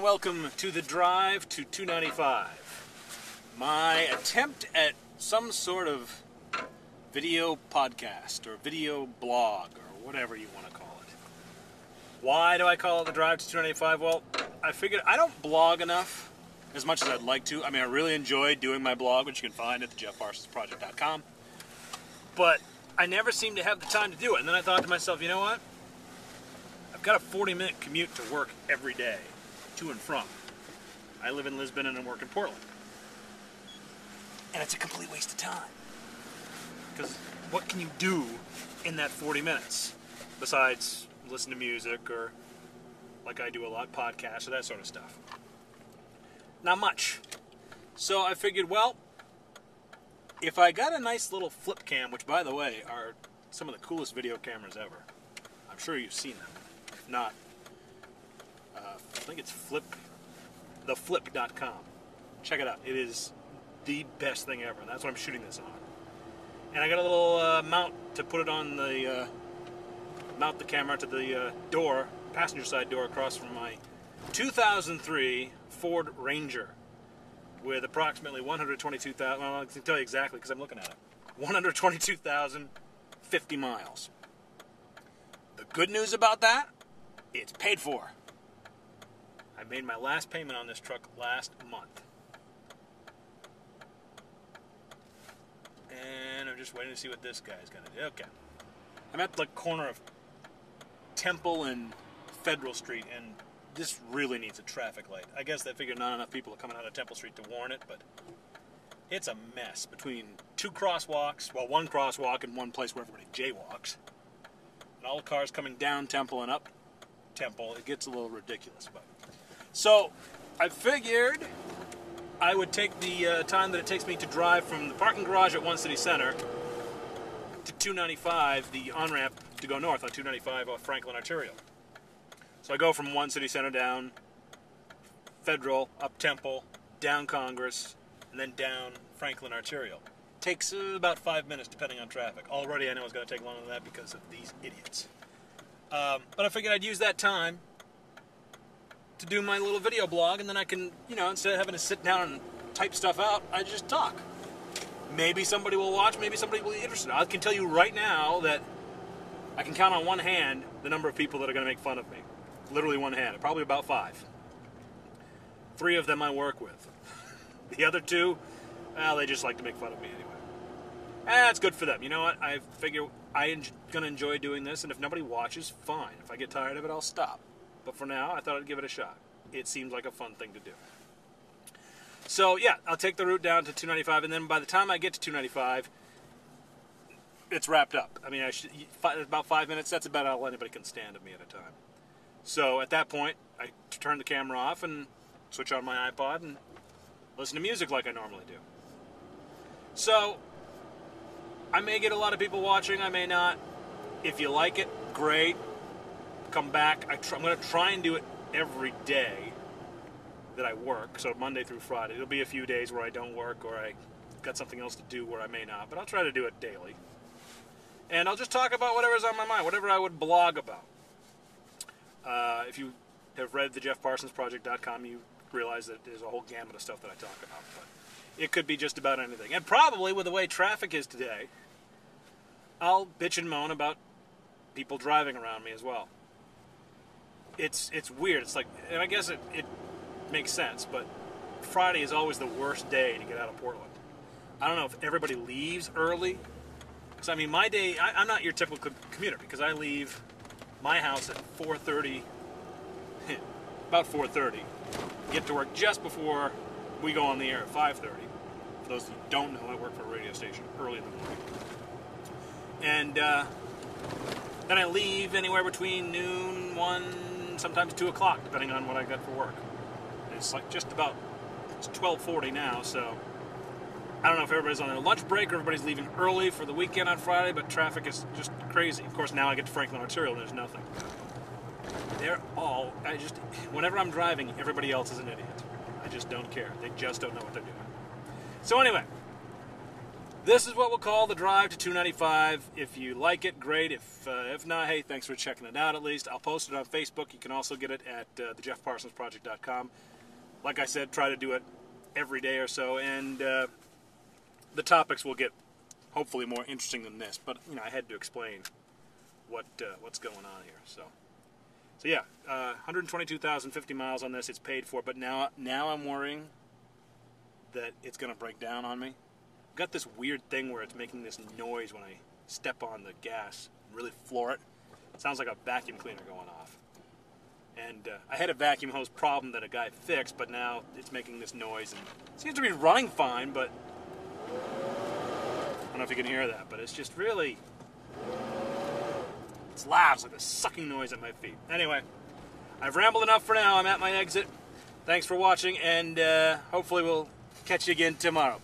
welcome to the drive to 295. My attempt at some sort of video podcast or video blog or whatever you want to call it. Why do I call it the drive to 295? Well, I figured I don't blog enough as much as I'd like to. I mean, I really enjoy doing my blog, which you can find at thejeffparsonsproject.com. But I never seem to have the time to do it. And then I thought to myself, you know what? I've got a 40-minute commute to work every day, to and from. I live in Lisbon and I work in Portland. And it's a complete waste of time. Because what can you do in that 40 minutes? Besides listen to music or, like I do a lot, podcasts or that sort of stuff. Not much. So I figured, well, if I got a nice little flip cam, which by the way are some of the coolest video cameras ever. I'm sure you've seen them. If not, I think it's theflip.com. Check it out. It is the best thing ever. And that's what I'm shooting this on. And I got a little mount to put it on the, mount the camera to the door, passenger side door across from my 2003 Ford Ranger with approximately 122,000, well, I can tell you exactly because I'm looking at it, 122,050 miles. The good news about that, it's paid for. I made my last payment on this truck last month. And I'm just waiting to see what this guy's going to do. Okay. I'm at the corner of Temple and Federal Street, and this really needs a traffic light. I guess they figured not enough people are coming out of Temple Street to warn it, but it's a mess between two crosswalks, well, one crosswalk and one place where everybody jaywalks. And all the cars coming down Temple and up Temple. It gets a little ridiculous. But so I figured I would take the time that it takes me to drive from the parking garage at One City Center to 295, the on-ramp to go north on 295 off Franklin Arterial. So I go from One City Center down Federal, up Temple, down Congress, and then down Franklin Arterial. Takes about 5 minutes depending on traffic. Already I know it's going to take longer than that because of these idiots. But I figured I'd use that time to do my little video blog, and then I can, you know, instead of having to sit down and type stuff out, I just talk. Maybe somebody will watch, maybe somebody will be interested. I can tell you right now that I can count on one hand the number of people that are going to make fun of me. Literally one hand, probably about 5. 3 of them I work with. The other 2, well, they just like to make fun of me anyway. That's good for them. You know what? I figure I'm going to enjoy doing this, and if nobody watches, fine. If I get tired of it, I'll stop. But for now, I thought I'd give it a shot. It seemed like a fun thing to do. So, yeah, I'll take the route down to 295, and then by the time I get to 295, it's wrapped up. I mean, about 5 minutes, that's about all anybody can stand of me at a time. So at that point, I turn the camera off and switch on my iPod and listen to music like I normally do. So I may get a lot of people watching, I may not. If you like it, great. Come back. I'm going to try and do it every day that I work, so Monday through Friday. There'll be a few days where I don't work or I got something else to do where I may not, but I'll try to do it daily. And I'll just talk about whatever's on my mind, whatever I would blog about. If you have read thejeffparsonsproject.com, you realize that there's a whole gamut of stuff that I talk about. But it could be just about anything. And probably with the way traffic is today, I'll bitch and moan about people driving around me as well. It's weird. It's like, and I guess it makes sense, but Friday is always the worst day to get out of Portland. I don't know if everybody leaves early. Because, I mean, my day, I'm not your typical commuter because I leave my house at 4:30, about 4:30. Get to work just before we go on the air at 5:30. For those who don't know, I work for a radio station early in the morning. And then I leave anywhere between noon, 1, sometimes 2 o'clock, depending on what I got for work. And it's like just about, it's 12:40 now, so I don't know if everybody's on their lunch break or everybody's leaving early for the weekend on Friday, but traffic is just crazy. Of course, now I get to Franklin Arterial and there's nothing. Whenever I'm driving, everybody else is an idiot. I just don't care. They just don't know what they're doing. So anyway, this is what we'll call the drive to 295. If you like it, great. If not, hey, thanks for checking it out at least. I'll post it on Facebook. You can also get it at thejeffparsonsproject.com. Like I said, try to do it every day or so, and the topics will get hopefully more interesting than this. But I had to explain what's going on here. So yeah, 122,050 miles on this. It's paid for, but now I'm worrying that it's going to break down on me. I've got this weird thing where it's making this noise when I step on the gas and really floor it. It sounds like a vacuum cleaner going off. And I had a vacuum hose problem that a guy fixed, but now it's making this noise, and it seems to be running fine, but I don't know if you can hear that, but it's just really, it's loud. It's like a sucking noise at my feet. Anyway, I've rambled enough for now. I'm at my exit. Thanks for watching, and hopefully we'll catch you again tomorrow.